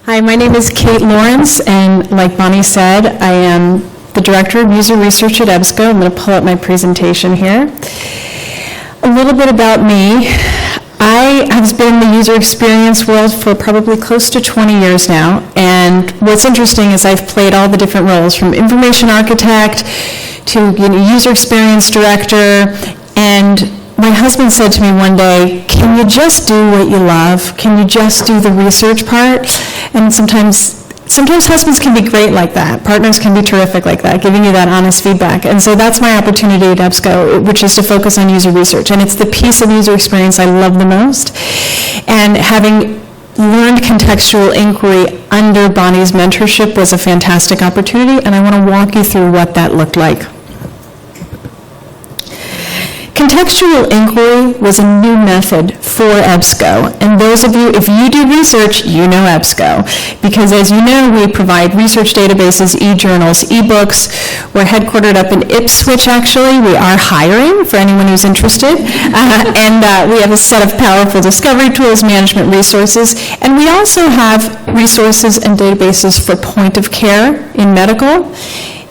Hi, my name is Kate Lawrence, and like Bonnie said, I am the Director of User Research at EBSCO. I'm going to pull up my presentation here. A little bit about me. I have been in the user experience world for probably close to 20 years now, and what's interesting is I've played all the different roles, from information architect to user experience director, and my husband said to me one day, can you just do what you love? Can you just do the research part? And sometimes husbands can be great like that. Partners can be terrific like that, giving you that honest feedback. And so that's my opportunity at EBSCO, which is to focus on user research. And it's the piece of user experience I love the most. And having learned contextual inquiry under Bonnie's mentorship was a fantastic opportunity, and I want to walk you through what that looked like. Contextual inquiry was a new method for EBSCO, and those of you, if you do research, you know EBSCO, because as you know, we provide research databases, e-journals, e-books. We're headquartered up in Ipswich, actually. We are hiring for anyone who's interested, and we have a set of powerful discovery tools, management resources, and we also have resources and databases for point of care in medical,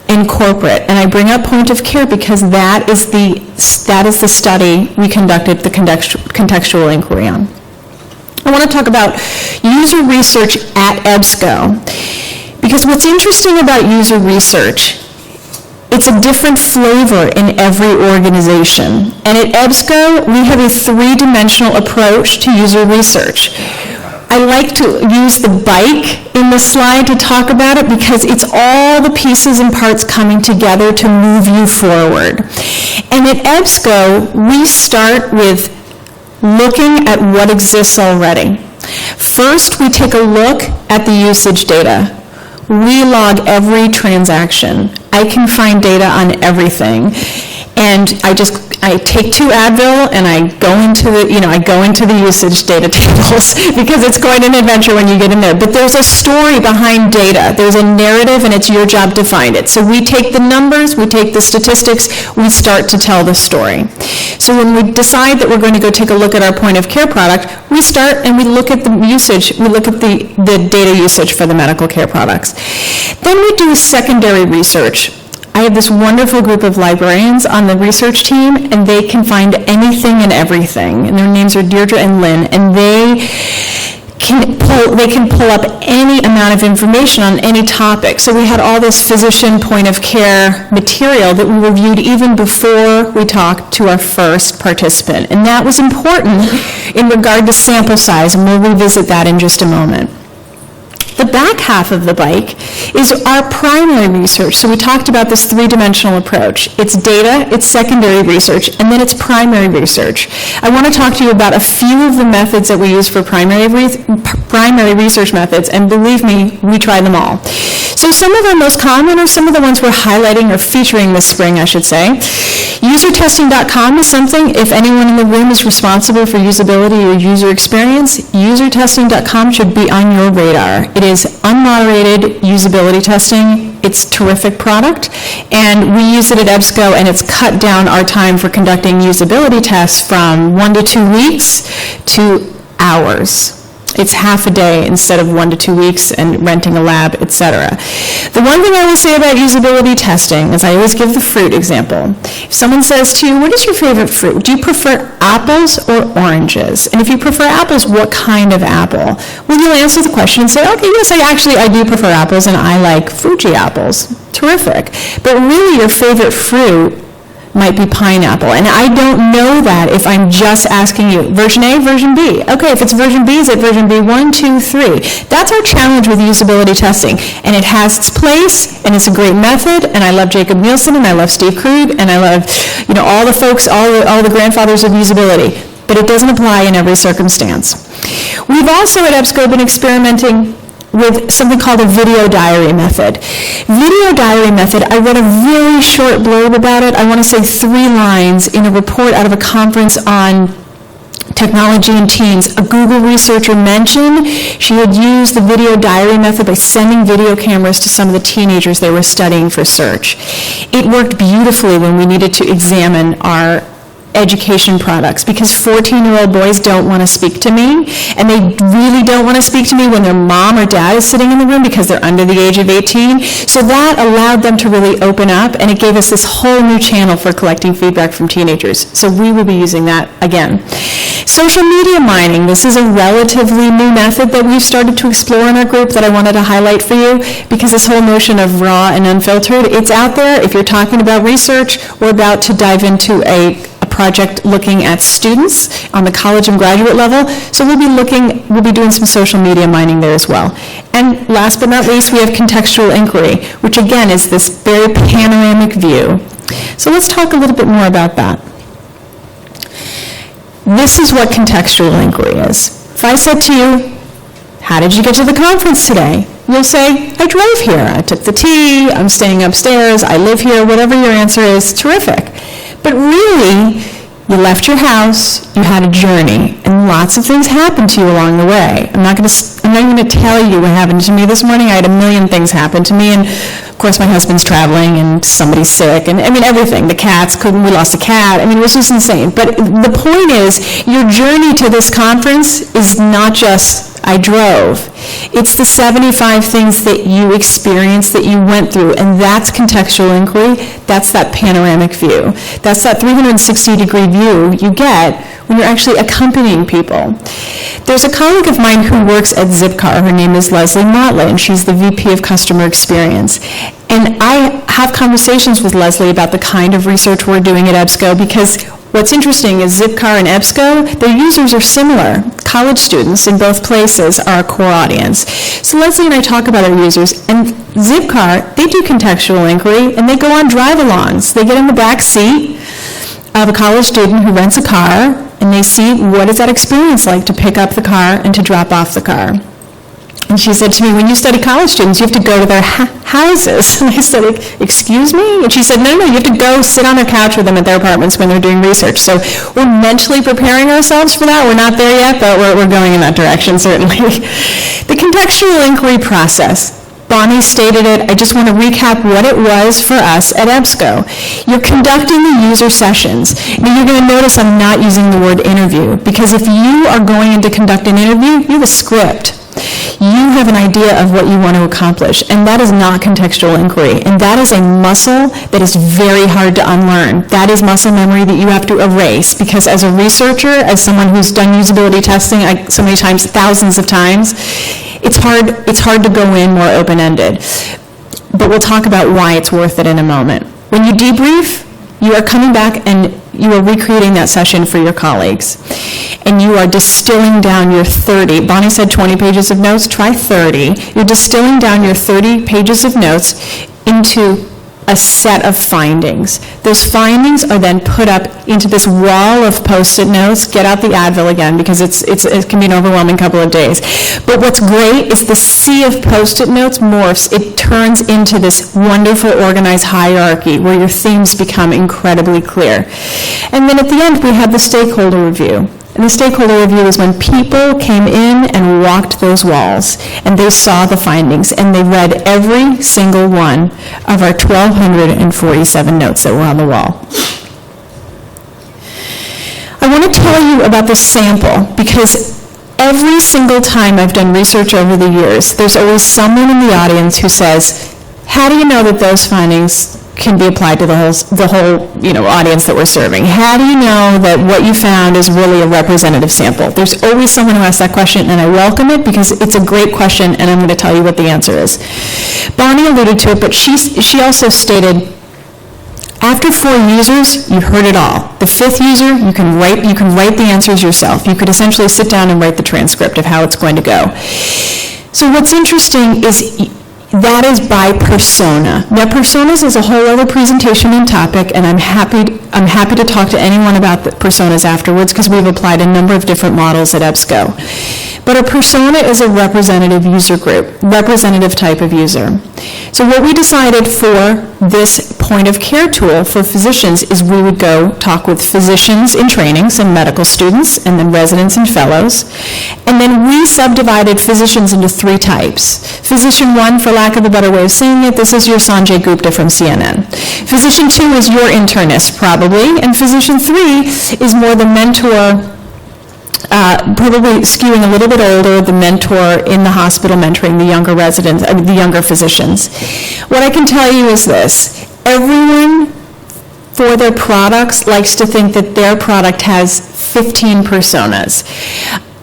in corporate. And I bring up point of care because that is the study we conducted the contextual inquiry on. I want to talk about user research at EBSCO, because what's interesting about user research, it's a different flavor in every organization. And at EBSCO, we have a three-dimensional approach to user research. I like to use the bike in the slide to talk about it because it's all the pieces and parts coming together to move you forward. And at EBSCO, we start with looking at what exists already. First, we take a look at the usage data. We log every transaction. I can find data on everything. And I take 2 Advil and I go into the usage data tables because it's quite an adventure when you get in there. But there's a story behind data. There's a narrative, and it's your job to find it. So we take the numbers, we take the statistics, we start to tell the story. So when we decide that we're going to go take a look at our point of care product, we start and we look at the usage, we look at the data usage for the medical care products. Then we do secondary research. I have this wonderful group of librarians on the research team, and they can find anything and everything. And their names are Deirdre and Lynn, and they can pull up any amount of information on any topic. So we had all this physician point of care material that we reviewed even before we talked to our first participant. And that was important in regard to sample size, and we'll revisit that in just a moment. The back half of the bike is our primary research. So we talked about this three-dimensional approach. It's data, it's secondary research, and then it's primary research. I want to talk to you about a few of the methods that we use for primary research methods, and believe me, we try them all. So some of our most common are some of the ones we're highlighting or featuring this spring, I should say. Usertesting.com is something, if anyone in the room is responsible for usability or user experience, usertesting.com should be on your radar. It is unmoderated usability testing. It's a terrific product, and we use it at EBSCO, and it's cut down our time for conducting usability tests from 1 to 2 weeks to hours. It's half a day instead of 1 to 2 weeks and renting a lab, etc. The one thing I will say about usability testing is I always give the fruit example. If someone says to you, what is your favorite fruit? Do you prefer apples or oranges? And if you prefer apples, what kind of apple? Well, you'll answer the question and say, okay, yes, I do prefer apples, and I like Fuji apples. Terrific. But really, your favorite fruit might be pineapple. And I don't know that if I'm just asking you, version A, version B. Okay, if it's version B, is it version B 1, 2, 3? That's our challenge with usability testing. And it has its place, and it's a great method, and I love Jacob Nielsen, and I love Steve Krug, and I love all the folks, all the grandfathers of usability. But it doesn't apply in every circumstance. We've also at EBSCO been experimenting with something called a video diary method. Video diary method, I wrote a very short blurb about it. I want to say 3 lines in a report out of a conference on technology and teens. A Google researcher mentioned she had used the video diary method by sending video cameras to some of the teenagers they were studying for search. It worked beautifully when we needed to examine our education products, because 14-year-old boys don't want to speak to me, and they really don't want to speak to me when their mom or dad is sitting in the room because they're under the age of 18. So that allowed them to really open up, and it gave us this whole new channel for collecting feedback from teenagers. So we will be using that again. Social media mining. This is a relatively new method that we've started to explore in our group that I wanted to highlight for you, because this whole notion of raw and unfiltered, it's out there if you're talking about research or about to dive into a project looking at students on the college and graduate level. So we'll be doing some social media mining there as well. And last but not least, we have contextual inquiry, which again is this very panoramic view. So let's talk a little bit more about that. This is what contextual inquiry is. If I said to you, how did you get to the conference today? You'll say, I drove here, I took the T, I'm staying upstairs, I live here, whatever your answer is, terrific. But really, you left your house, you had a journey, and lots of things happened to you along the way. I'm not going to tell you what happened to me this morning. I had a million things happen to me, and of course my husband's traveling, and somebody's sick, and I mean everything. The cats we lost a cat. I mean, it was just insane. But the point is, your journey to this conference is not just I drove. It's the 75 things that you experienced, that you went through, and that's contextual inquiry. That's that panoramic view. That's that 360-degree view you get when you're actually accompanying people. There's a colleague of mine who works at Zipcar. Her name is Leslie Motley, and she's the VP of Customer Experience. And I have conversations with Leslie about the kind of research we're doing at EBSCO, because what's interesting is Zipcar and EBSCO, their users are similar. College students in both places are a core audience. So Leslie and I talk about our users, and Zipcar, they do contextual inquiry, and they go on drive-alongs. They get in the back seat of a college student who rents a car, and they see what is that experience like to pick up the car and to drop off the car. And she said to me, when you study college students, you have to go to their houses. And I said, excuse me? And she said, no, you have to go sit on their couch with them at their apartments when they're doing research. So we're mentally preparing ourselves for that. We're not there yet, but we're going in that direction, certainly. The contextual inquiry process. Bonnie stated it. I just want to recap what it was for us at EBSCO. You're conducting the user sessions. Now you're going to notice I'm not using the word interview, because if you are going in to conduct an interview, you have a script. You have an idea of what you want to accomplish, and that is not contextual inquiry, and that is a muscle that is very hard to unlearn. That is muscle memory that you have to erase, because as a researcher, as someone who's done usability testing so many times, thousands of times, it's hard to go in more open-ended. But we'll talk about why it's worth it in a moment. When you debrief, you are coming back and you are recreating that session for your colleagues. And you are distilling down your 30, Bonnie said 20 pages of notes, try 30. You're distilling down your 30 pages of notes into a set of findings. Those findings are then put up into this wall of Post-it notes. Get out the Advil again, because it can be an overwhelming couple of days. But what's great is the sea of Post-it notes morphs. It turns into this wonderful organized hierarchy where your themes become incredibly clear. And then at the end, we had the stakeholder review. And the stakeholder review is when people came in and walked those walls, and they saw the findings, and they read every single one of our 1,247 notes that were on the wall. I want to tell you about the sample, because every single time I've done research over the years, there's always someone in the audience who says, how do you know that those findings can be applied to the whole audience that we're serving? How do you know that what you found is really a representative sample? There's always someone who asks that question, and I welcome it because it's a great question, and I'm going to tell you what the answer is. Bonnie alluded to it, but she also stated, after 4 users, you heard it all. The 5th user, you can write the answers yourself. You could essentially sit down and write the transcript of how it's going to go. So what's interesting is that is by persona. Now, personas is a whole other presentation and topic, and I'm happy to talk to anyone about the personas afterwards, because we've applied a number of different models at EBSCO. but a persona is a representative user group, representative type of user. So what we decided for this point of care tool for physicians is we would go talk with physicians in training, some medical students, and then residents and fellows. And then we subdivided physicians into 3 types. Physician 1, for lack of a better way of saying it, this is your Sanjay Gupta from CNN. Physician 2 is your internist, probably, and physician 3 is more the mentor, probably skewing a little bit older, the mentor in the hospital mentoring the younger residents, the younger physicians. What I can tell you is this: everyone for their products likes to think that their product has 15 personas.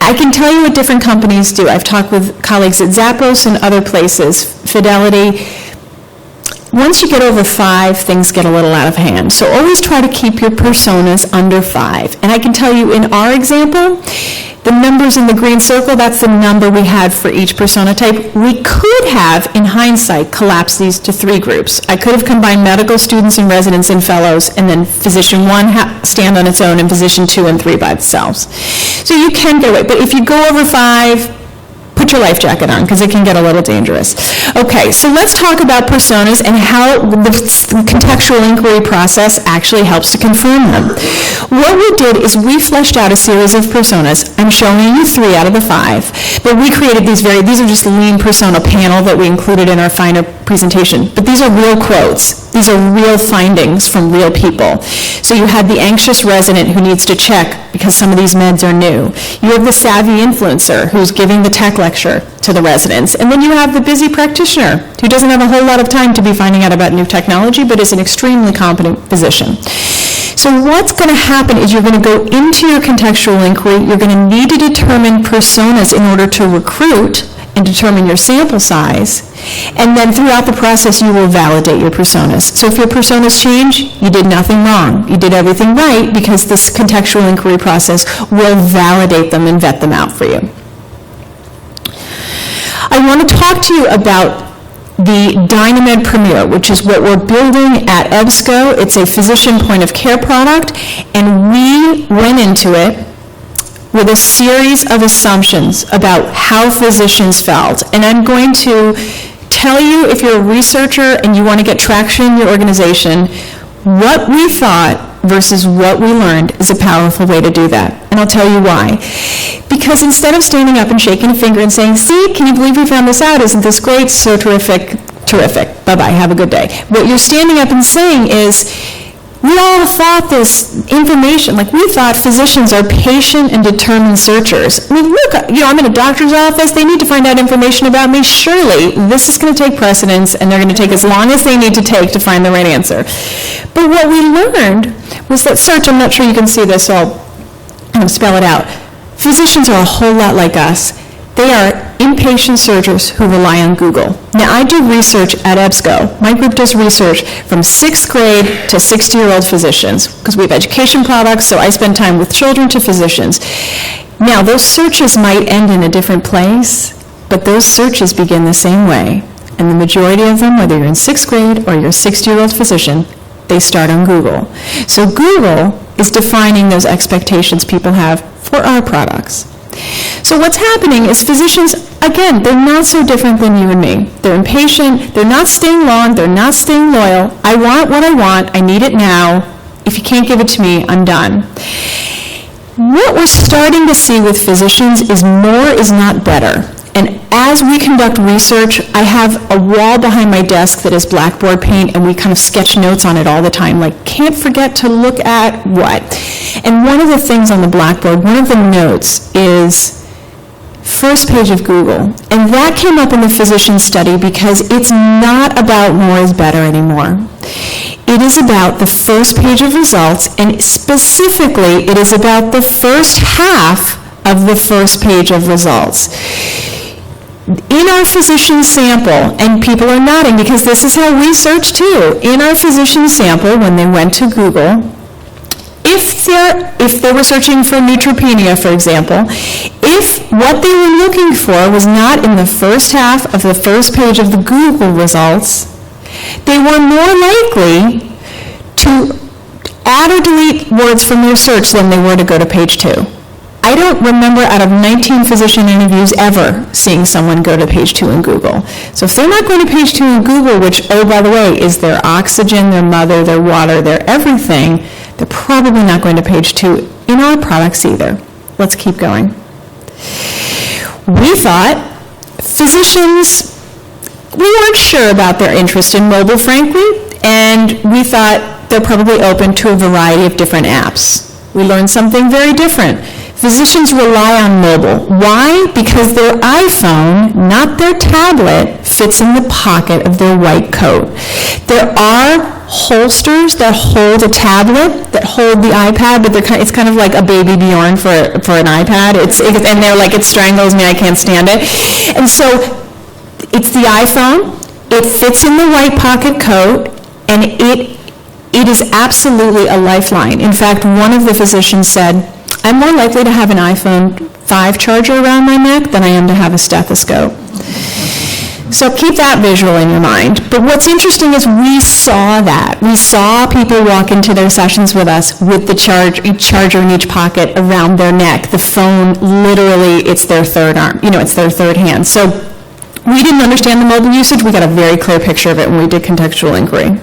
I can tell you what different companies do. I've talked with colleagues at Zappos and other places, Fidelity. Once you get over 5, things get a little out of hand. So always try to keep your personas under 5. And I can tell you in our example, the numbers in the green circle, that's the number we had for each persona type. We could have, in hindsight, collapsed these to 3 groups. I could have combined medical students and residents and fellows, and then physician 1 stand on its own and physician 2 and 3 by themselves. So you can get away. But if you go over 5, put your life jacket on, because it can get a little dangerous. Okay, so let's talk about personas and how the contextual inquiry process actually helps to confirm them. What we did is we fleshed out a series of personas. I'm showing you 3 out of the 5, but we created these are just a lean persona panel that we included in our finer presentation. But these are real quotes. These are real findings from real people. So you had the anxious resident who needs to check because some of these meds are new. You have the savvy influencer who's giving the tech lecture to the residents. And then you have the busy practitioner who doesn't have a whole lot of time to be finding out about new technology, but is an extremely competent physician. So what's going to happen is you're going to go into your contextual inquiry. You're going to need to determine personas in order to recruit and determine your sample size, and then throughout the process you will validate your personas. So if your personas change, you did nothing wrong. You did everything right, because this contextual inquiry process will validate them and vet them out for you. I want to talk to you about the DynaMed Premier, which is what we're building at EBSCO. It's a physician point of care product, and we went into it with a series of assumptions about how physicians felt. And I'm going to tell you, if you're a researcher and you want to get traction in your organization, what we thought versus what we learned is a powerful way to do that. And I'll tell you why. Because instead of standing up and shaking a finger and saying, see, can you believe we found this out? Isn't this great? So terrific, terrific. Bye-bye, have a good day. What you're standing up and saying is, we all thought this information, like we thought physicians are patient and determined searchers. I mean, look, I'm in a doctor's office, they need to find out information about me. Surely this is going to take precedence, and they're going to take as long as they need to take to find the right answer. But what we learned was that search, I'm not sure you can see this, so I'll spell it out. Physicians are a whole lot like us. They are inpatient searchers who rely on Google. Now, I do research at EBSCO. My group does research from 6th grade to 60-year-old physicians, because we have education products, so I spend time with children to physicians. Now, those searches might end in a different place, but those searches begin the same way. And the majority of them, whether you're in 6th grade or you're a 60-year-old physician, they start on Google. So Google is defining those expectations people have for our products. So what's happening is physicians, again, they're not so different than you and me. They're impatient, they're not staying long, they're not staying loyal. I want what I want, I need it now. If you can't give it to me, I'm done. What we're starting to see with physicians is more is not better. And as we conduct research, I have a wall behind my desk that is blackboard paint, and we kind of sketch notes on it all the time, like, can't forget to look at what. And one of the things on the blackboard, one of the notes is first page of Google. And that came up in the physician study because it's not about more is better anymore. It is about the first page of results, and specifically, it is about the first half of the first page of results. In our physician sample, and people are nodding because this is how we search too, in our physician sample, when they went to Google, if they were searching for neutropenia, for example, if what they were looking for was not in the first half of the first page of the Google results, they were more likely to add or delete words from their search than they were to go to page 2. I don't remember out of 19 physician interviews ever seeing someone go to page 2 in Google. So if they're not going to page 2 in Google, which, oh, by the way, is their oxygen, their mother, their water, their everything, they're probably not going to page 2 in our products either. Let's keep going. We thought physicians, we weren't sure about their interest in mobile, frankly, and we thought they're probably open to a variety of different apps. We learned something very different. Physicians rely on mobile. Why? Because their iPhone, not their tablet, fits in the pocket of their white coat. There are holsters that hold a tablet, that hold the iPad, but it's kind of like a baby Bjorn for an iPad. And they're like, it strangles me, I can't stand it. And so it's the iPhone, it fits in the white pocket coat, and it is absolutely a lifeline. In fact, one of the physicians said, I'm more likely to have an iPhone 5 charger around my neck than I am to have a stethoscope. So keep that visual in your mind. But what's interesting is we saw that. We saw people walk into their sessions with us with the charger in each pocket around their neck. The phone, literally, it's their third arm. It's their third hand. So we didn't understand the mobile usage. We got a very clear picture of it when we did contextual inquiry.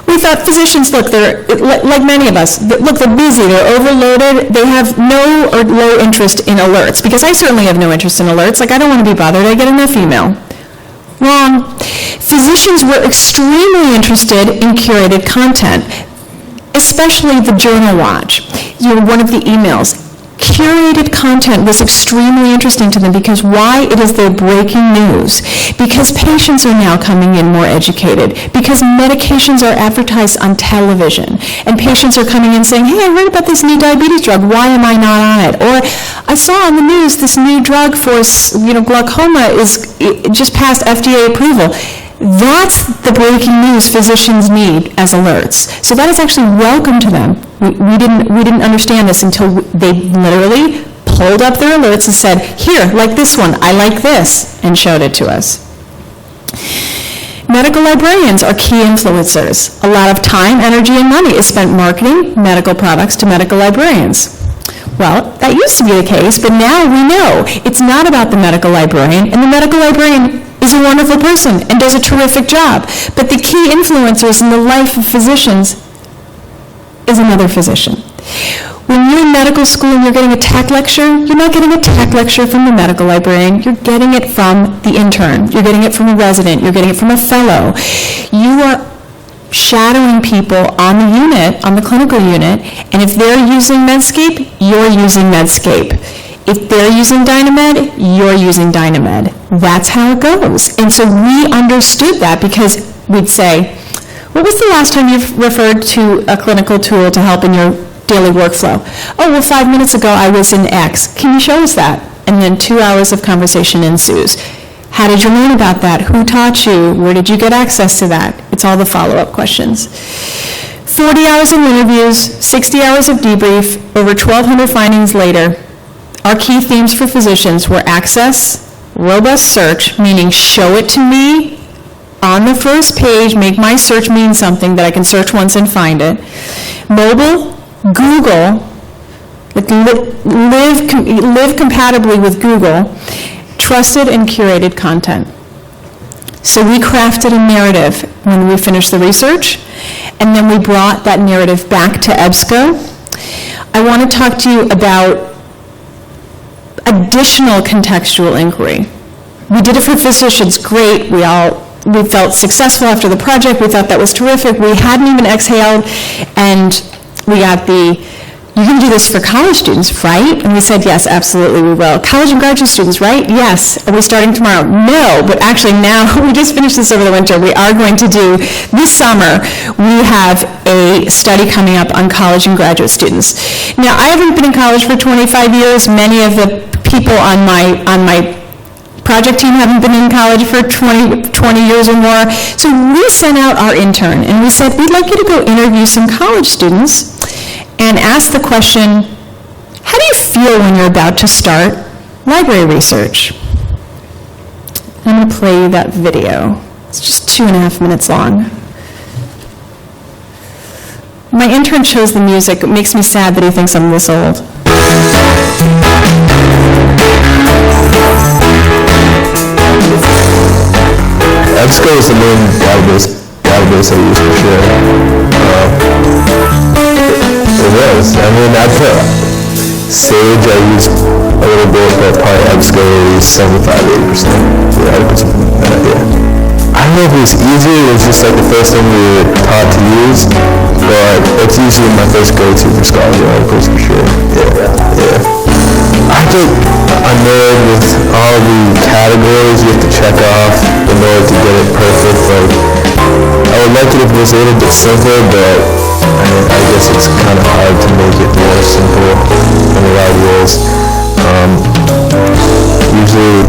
We thought physicians, look, they're, like many of us, they're busy, they're overloaded, they have no or low interest in alerts, because I certainly have no interest in alerts. Like, I don't want to be bothered, I get enough email. Wrong. Physicians were extremely interested in curated content, especially the Journal Watch. One of the emails. Curated content was extremely interesting to them because why? It is their breaking news. Because patients are now coming in more educated. Because medications are advertised on television. And patients are coming in saying, hey, I heard about this new diabetes drug. Why am I not on it? Or I saw on the news this new drug for glaucoma it just passed FDA approval. That's the breaking news physicians need as alerts. So that is actually welcome to them. We didn't understand this until they literally pulled up their alerts and said, here, like this one, I like this, and showed it to us. Medical librarians are key influencers. A lot of time, energy, and money is spent marketing medical products to medical librarians. Well, that used to be the case, but now we know it's not about the medical librarian, and the medical librarian is a wonderful person and does a terrific job. But the key influencers in the life of physicians is another physician. When you're in medical school and you're getting a tech lecture, you're not getting a tech lecture from the medical librarian, you're getting it from the intern, you're getting it from a resident, you're getting it from a fellow. You are shadowing people on the unit, on the clinical unit, and if they're using Medscape, you're using Medscape. If they're using DynaMed, you're using DynaMed. That's how it goes. And so we understood that because we'd say, what was the last time you've referred to a clinical tool to help in your daily workflow? Oh, well, 5 minutes ago I was in X. Can you show us that? And then 2 hours of conversation ensues. How did you learn about that? Who taught you? Where did you get access to that? It's all the follow-up questions. 40 hours of interviews, 60 hours of debrief, over 1,200 findings later. Our key themes for physicians were access, robust search, meaning show it to me on the first page, make my search mean something that I can search once and find it. Mobile, Google, live compatibly with Google, trusted and curated content. So we crafted a narrative when we finished the research, and then we brought that narrative back to EBSCO. I want to talk to you about additional contextual inquiry. We did it for physicians, great. We felt successful after the project. We thought that was terrific. We hadn't even exhaled, and we got you can do this for college students, right? And we said, yes, absolutely, we will. College and graduate students, right? Yes. Are we starting tomorrow? No, but actually now, we just finished this over the winter. We are going to do, this summer, we have a study coming up on college and graduate students. Now, I haven't been in college for 25 years. Many of the people on my project team haven't been in college for 20 years or more. So we sent out our intern, and we said, we'd like you to go interview some college students and ask the question, how do you feel when you're about to start library research? I'm going to play you that video. It's just 2.5 minutes long. My intern chose the music. It makes me sad that he thinks I'm this old. database I use for sure. It was. I mean, I put Sage, I use a little bit, but probably EBSCO is 75-80%. Yeah, I put something like that, yeah. I don't know if it was easy, it was just like the first thing we were taught to use, but it's usually my first go-to for scholarly articles for sure. Yeah. I get annoyed with all the categories you have to check off in order to get it perfect. Like, I would like it if it was a little bit simpler, but I guess it's kind of hard to make it more simple than it already is. Usually,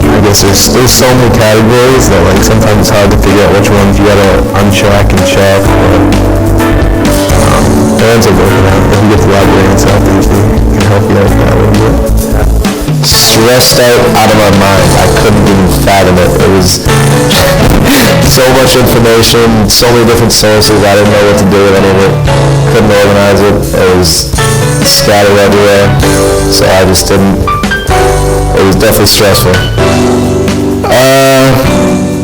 I guess there's so many categories that like sometimes it's hard to figure out which ones you gotta uncheck and check. But it ends up working out. If you get the library and stuff, it can help you out that way. Stressed out of my mind. I couldn't even fathom it. It was so much information, so many different sources. I didn't know what to do with any of it. Couldn't organize it. It was scattered everywhere. So I just didn't. It was definitely stressful.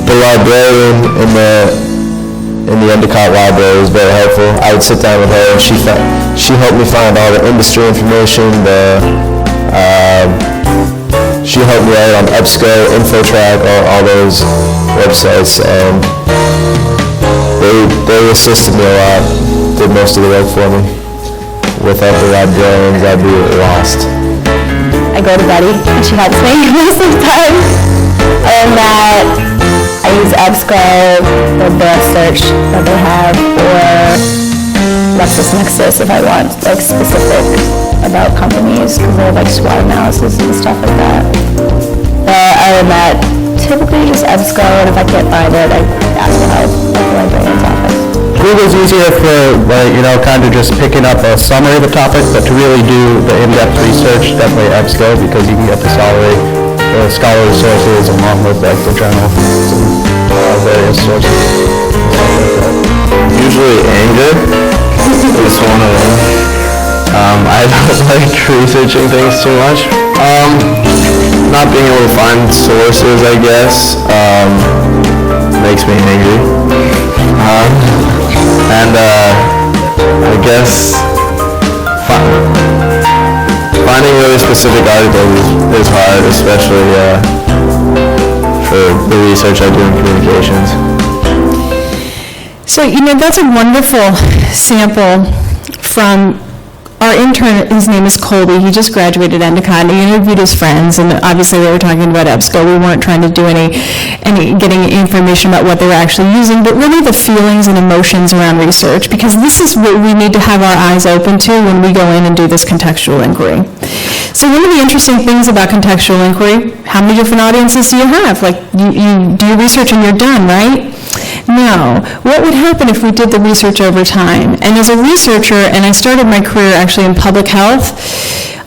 The librarian in the Endicott library was very helpful. I would sit down with her and she helped me find all the industry information. She helped me out on EBSCO, InfoTrack, all those websites, and they assisted me a lot, did most of the work for me. Without the librarians, I'd be lost. I go to Betty, and she helps me most of the time. Other than that, I use EBSCO, the advanced search that they have, or LexisNexis if I want like specific about companies, because they have like SWOT analysis and stuff like that. But other than that, typically just EBSCO, and if I can't find it, I ask for help at the librarian's office. Google's easier for, kind of just picking up a summary of a topic, but to really do the in-depth research, definitely EBSCO, because you can get the scholarly sources along with like the journal and various sources. Usually anger is one of them. I don't like researching things too much. Not being able to find sources, I guess, makes me angry. And I guess finding really specific articles is hard, especially for the research I do in communications. So, that's a wonderful sample from our intern. His name is Colby. He just graduated Endicott, and he interviewed his friends, and obviously they were talking about EBSCO. We weren't trying to do any getting information about what they were actually using, but really the feelings and emotions around research, because this is what we need to have our eyes open to when we go in and do this contextual inquiry. So one of the interesting things about contextual inquiry, how many different audiences do you have? Like, you do your research and you're done, right? No. What would happen if we did the research over time? And as a researcher, and I started my career actually in public health,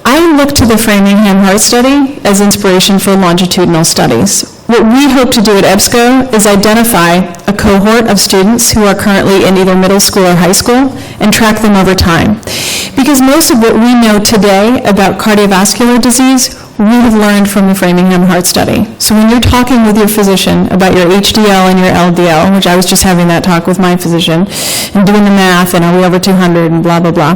I look to the Framingham Heart Study as inspiration for longitudinal studies. What we hope to do at EBSCO is identify a cohort of students who are currently in either middle school or high school and track them over time. Because most of what we know today about cardiovascular disease, we have learned from the Framingham Heart Study. So when you're talking with your physician about your HDL and your LDL, which I was just having that talk with my physician, and doing the math, and are we over 200, and blah, blah, blah,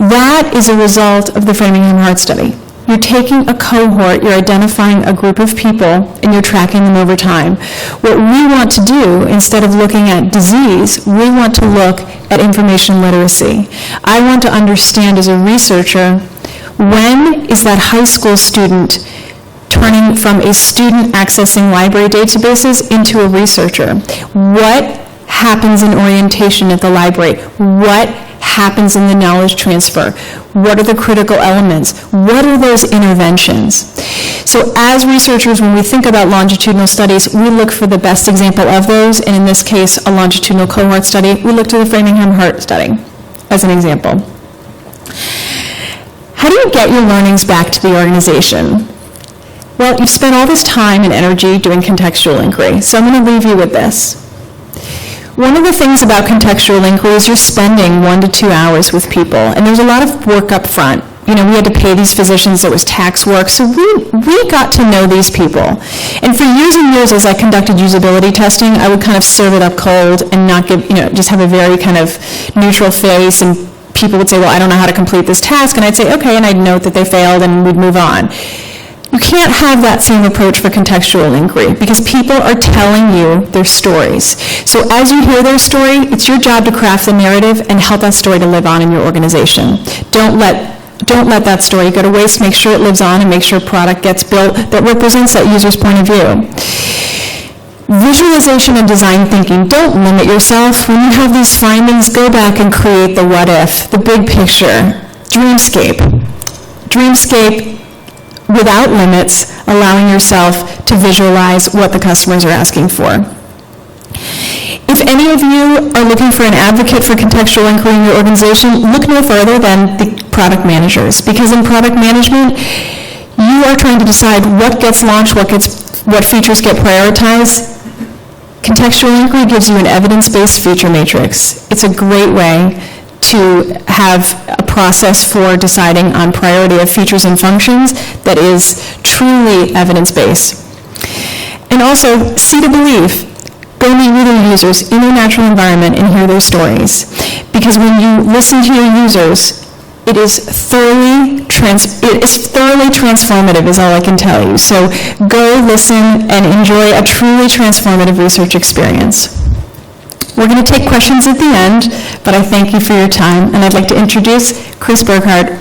that is a result of the Framingham Heart Study. You're taking a cohort, you're identifying a group of people, and you're tracking them over time. What we want to do, instead of looking at disease, we want to look at information literacy. I want to understand as a researcher, when is that high school student turning from a student accessing library databases into a researcher? What happens in orientation at the library? What happens in the knowledge transfer? What are the critical elements? What are those interventions? So as researchers, when we think about longitudinal studies, we look for the best example of those, and in this case, a longitudinal cohort study. We look to the Framingham Heart Study as an example. How do you get your learnings back to the organization? Well, you've spent all this time and energy doing contextual inquiry, so I'm going to leave you with this. One of the things about contextual inquiry is you're spending 1 to 2 hours with people, and there's a lot of work up front. we had to pay these physicians, there was tax work, so we got to know these people. And for years and years, as I conducted usability testing, I would kind of serve it up cold and not give, just have a very kind of neutral face, and people would say, well, I don't know how to complete this task, and I'd say, okay, and I'd note that they failed, and we'd move on. You can't have that same approach for contextual inquiry, because people are telling you their stories. So as you hear their story, it's your job to craft the narrative and help that story to live on in your organization. Don't let that story go to waste. Make sure it lives on, and make sure a product gets built that represents that user's point of view. Visualization and design thinking. Don't limit yourself. When you have these findings, go back and create the what if, the big picture, dreamscape. Dreamscape without limits, allowing yourself to visualize what the customers are asking for. If any of you are looking for an advocate for contextual inquiry in your organization, look no further than the product managers, because in product management, you are trying to decide what gets launched, what features get prioritized. Contextual inquiry gives you an evidence-based feature matrix. It's a great way to have a process for deciding on priority of features and functions that is truly evidence-based. And also, see to believe. Go meet with your users in their natural environment and hear their stories. Because when you listen to your users, it is thoroughly transformative, is all I can tell you. So go listen and enjoy a truly transformative research experience. We're going to take questions at the end, but I thank you for your time, and I'd like to introduce Chris Burkhardt,